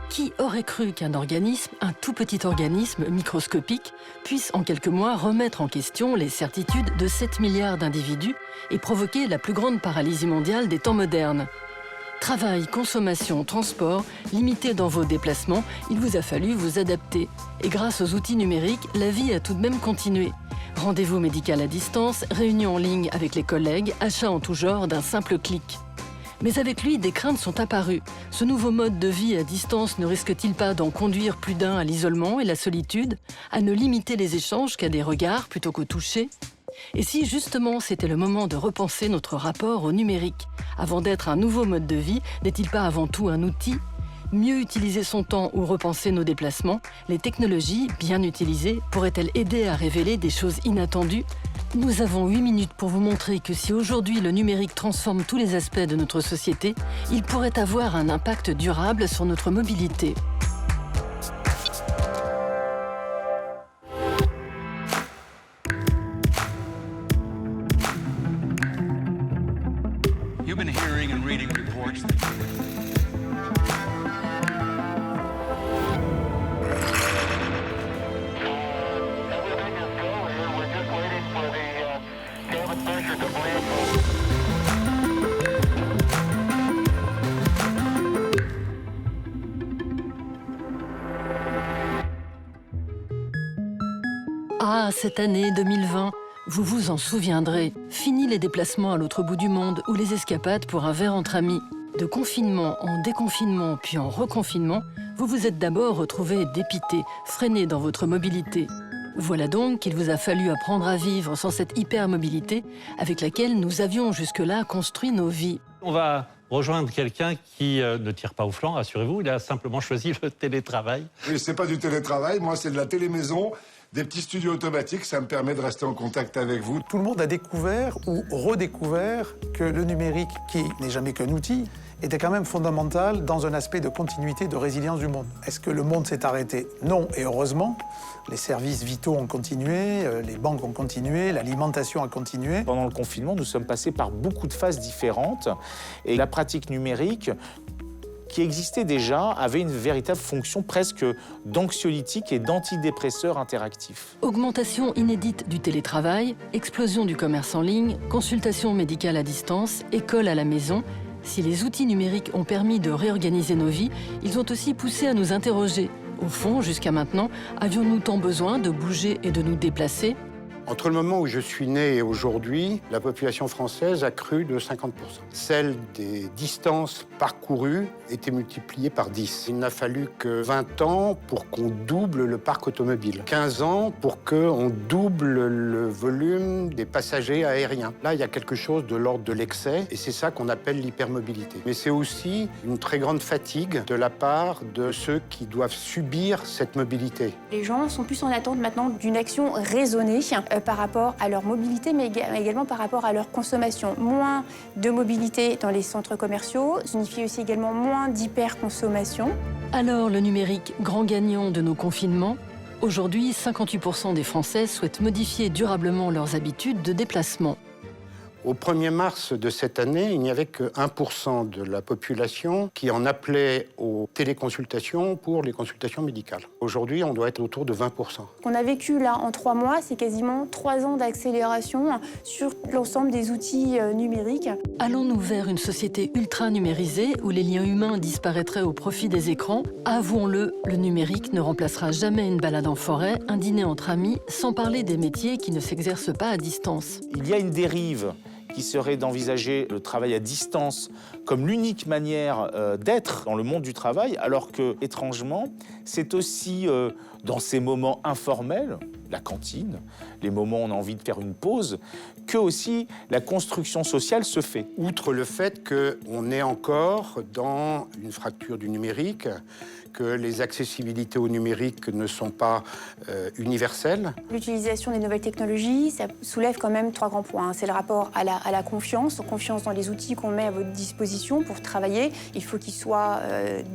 Qui aurait cru qu'un organisme, un tout petit organisme microscopique, puisse en quelques mois remettre en question les certitudes de 7 milliards d'individus et provoquer la plus grande paralysie mondiale des temps modernes? Travail, consommation, transport, limité dans vos déplacements, il vous a fallu vous adapter. Et grâce aux outils numériques, la vie a tout de même continué. Rendez-vous médical à distance, réunions en ligne avec les collègues, achats en tout genre d'un simple clic. Mais avec lui, des craintes sont apparues. Ce nouveau mode de vie à distance ne risque-t-il pas d'en conduire plus d'un à l'isolement et la solitude, à ne limiter les échanges qu'à des regards plutôt qu'au toucher? Et si justement c'était le moment de repenser notre rapport au numérique? Avant d'être un nouveau mode de vie, n'est-il pas avant tout un outil? Mieux utiliser son temps ou repenser nos déplacements, les technologies, bien utilisées, pourraient-elles aider à révéler des choses inattendues? Nous avons 8 minutes pour vous montrer que si aujourd'hui le numérique transforme tous les aspects de notre société, il pourrait avoir un impact durable sur notre mobilité. You've been hearing and reading reports. Ah, cette année 2020, vous vous en souviendrez. Fini les déplacements à l'autre bout du monde ou les escapades pour un verre entre amis. De confinement en déconfinement puis en reconfinement, vous vous êtes d'abord retrouvé dépité, freiné dans votre mobilité. Voilà donc qu'il vous a fallu apprendre à vivre sans cette hypermobilité avec laquelle nous avions jusque-là construit nos vies. On va rejoindre quelqu'un qui ne tire pas au flanc, rassurez-vous, il a simplement choisi le télétravail. Oui, c'est pas du télétravail, moi c'est de la télémaison, des petits studios automatiques, ça me permet de rester en contact avec vous. Tout le monde a découvert ou redécouvert que le numérique, qui n'est jamais qu'un outil, était quand même fondamental dans un aspect de continuité, de résilience du monde. Est-ce que le monde s'est arrêté? Non, et heureusement. Les services vitaux ont continué, les banques ont continué, l'alimentation a continué. Pendant le confinement, nous sommes passés par beaucoup de phases différentes et la pratique numérique qui existait déjà avait une véritable fonction presque d'anxiolytique et d'antidépresseur interactif. Augmentation inédite du télétravail, explosion du commerce en ligne, consultation médicale à distance, école à la maison. Si les outils numériques ont permis de réorganiser nos vies, ils ont aussi poussé à nous interroger. Au fond, jusqu'à maintenant, avions-nous tant besoin de bouger et de nous déplacer? Entre le moment où je suis né et aujourd'hui, la population française a cru de 50%. Celle des distances parcourues était multipliée par 10. Il n'a fallu que 20 ans pour qu'on double le parc automobile. 15 ans pour qu'on double le volume des passagers aériens. Là, il y a quelque chose de l'ordre de l'excès et c'est ça qu'on appelle l'hypermobilité. Mais c'est aussi une très grande fatigue de la part de ceux qui doivent subir cette mobilité. Les gens sont plus en attente maintenant d'une action raisonnée par rapport à leur mobilité, mais également par rapport à leur consommation. Moins de mobilité dans les centres commerciaux signifie aussi également moins d'hyperconsommation. Alors, le numérique, grand gagnant de nos confinements? Aujourd'hui, 58% des Français souhaitent modifier durablement leurs habitudes de déplacement. Au 1er mars de cette année, il n'y avait que 1% de la population qui en appelait aux téléconsultations pour les consultations médicales. Aujourd'hui, on doit être autour de 20%. Ce qu'on a vécu là en 3 mois, c'est quasiment 3 ans d'accélération sur l'ensemble des outils numériques. Allons-nous vers une société ultra numérisée où les liens humains disparaîtraient au profit des écrans? Avouons-le, le numérique ne remplacera jamais une balade en forêt, un dîner entre amis, sans parler des métiers qui ne s'exercent pas à distance. Il y a une dérive qui serait d'envisager le travail à distance comme l'unique manière d'être dans le monde du travail, alors que, étrangement, c'est aussi dans ces moments informels, la cantine, les moments où on a envie de faire une pause, que aussi la construction sociale se fait. Outre le fait qu'on est encore dans une fracture du numérique, que les accessibilités au numérique ne sont pas universelles. L'utilisation des nouvelles technologies, ça soulève quand même 3 grands points. C'est le rapport à la confiance dans les outils qu'on met à votre disposition pour travailler. Il faut qu'ils soient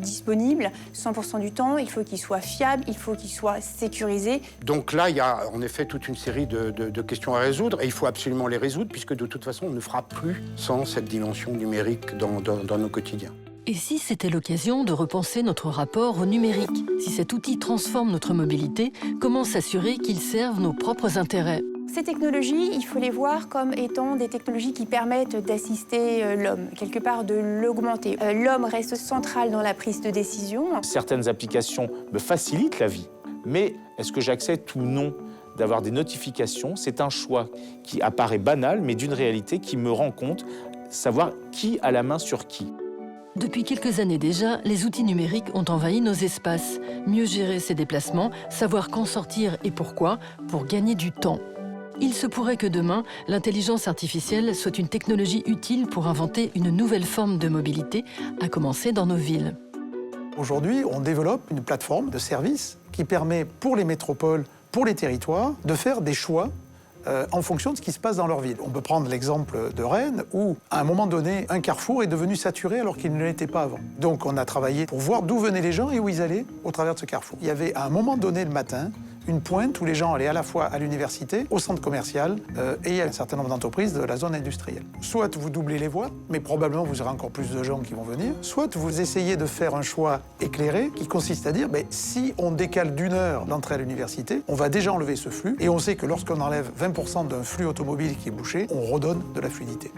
disponibles 100% du temps, il faut qu'ils soient fiables, il faut qu'ils soient sécurisés. Donc là, il y a en effet toute une série de questions à résoudre et il faut absolument les résoudre puisque de toute façon, on ne fera plus sans cette dimension numérique dans nos quotidiens. Et si c'était l'occasion de repenser notre rapport au numérique? Si cet outil transforme notre mobilité, comment s'assurer qu'il serve nos propres intérêts? Ces technologies, il faut les voir comme étant des technologies qui permettent d'assister l'homme, quelque part de l'augmenter. L'homme reste central dans la prise de décision. Certaines applications me facilitent la vie, mais est-ce que j'accepte ou non d'avoir des notifications? C'est un choix qui apparaît banal, mais d'une réalité qui me rend compte, savoir qui a la main sur qui. Depuis quelques années déjà, les outils numériques ont envahi nos espaces. Mieux gérer ses déplacements, savoir quand sortir et pourquoi, pour gagner du temps. Il se pourrait que demain, l'intelligence artificielle soit une technologie utile pour inventer une nouvelle forme de mobilité, à commencer dans nos villes. Aujourd'hui, on développe une plateforme de services qui permet pour les métropoles, pour les territoires, de faire des choix en fonction de ce qui se passe dans leur ville. On peut prendre l'exemple de Rennes, où, à un moment donné, un carrefour est devenu saturé alors qu'il ne l'était pas avant. Donc on a travaillé pour voir d'où venaient les gens et où ils allaient au travers de ce carrefour. Il y avait, à un moment donné le matin, une pointe où les gens allaient à la fois à l'université, au centre commercial et à un certain nombre d'entreprises de la zone industrielle. Soit vous doublez les voies, mais probablement vous aurez encore plus de gens qui vont venir, soit vous essayez de faire un choix éclairé qui consiste à dire si on décale d'1 heure l'entrée à l'université, on va déjà enlever ce flux et on sait que lorsqu'on enlève 20% d'un flux automobile qui est bouché, on redonne de la fluidité.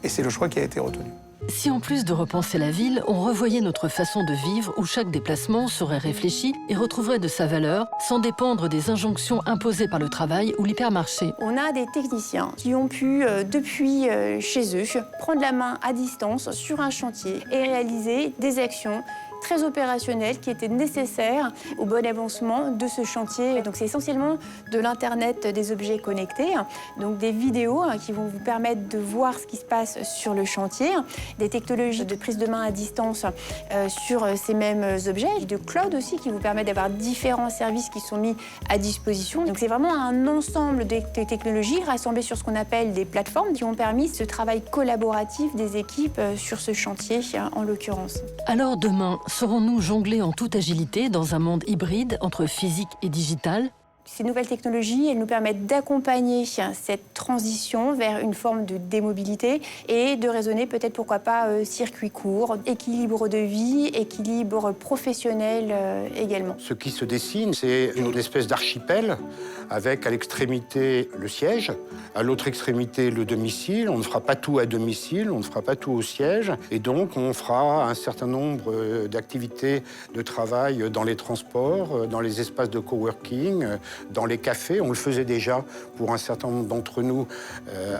Et c'est le choix qui a été retenu. Si en plus de repenser la ville, on revoyait notre façon de vivre où chaque déplacement serait réfléchi et retrouverait de sa valeur sans dépendre des injonctions imposées par le travail ou l'hypermarché. On a des techniciens qui ont pu, depuis chez eux, prendre la main à distance sur un chantier et réaliser des actions très opérationnelles qui étaient nécessaires au bon avancement de ce chantier. Donc c'est essentiellement de l'Internet des objets connectés, donc des vidéos qui vont vous permettre de voir ce qui se passe sur le chantier, des technologies de prise de main à distance sur ces mêmes objets, et de cloud aussi qui vous permettent d'avoir différents services qui sont mis à disposition. Donc c'est vraiment un ensemble de technologies rassemblées sur ce qu'on appelle des plateformes qui ont permis ce travail collaboratif des équipes sur ce chantier en l'occurrence. Alors demain, saurons-nous jongler en toute agilité dans un monde hybride entre physique et digital? Ces nouvelles technologies, elles nous permettent d'accompagner cette transition vers une forme de démobilité et de raisonner peut-être, pourquoi pas, circuit court, équilibre de vie, équilibre professionnel également. Ce qui se dessine, c'est une espèce d'archipel avec à l'extrémité le siège, à l'autre extrémité le domicile. On ne fera pas tout à domicile, on ne fera pas tout au siège. Et donc, on fera un certain nombre d'activités de travail dans les transports, dans les espaces de coworking, dans les cafés. On le faisait déjà pour un certain nombre d'entre nous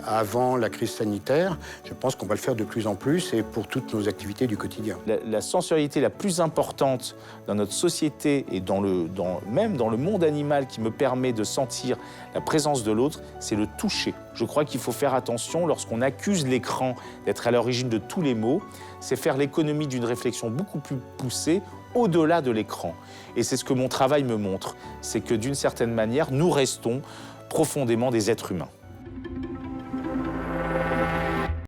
avant la crise sanitaire. Je pense qu'on va le faire de plus en plus et pour toutes nos activités du quotidien. La sensorialité la plus importante dans notre société et même dans le monde animal qui me permet de sentir la présence de l'autre, c'est le toucher. Je crois qu'il faut faire attention lorsqu'on accuse l'écran d'être à l'origine de tous les maux, c'est faire l'économie d'une réflexion beaucoup plus poussée au-delà de l'écran. Et c'est ce que mon travail me montre, c'est que d'une certaine manière, nous restons profondément des êtres humains.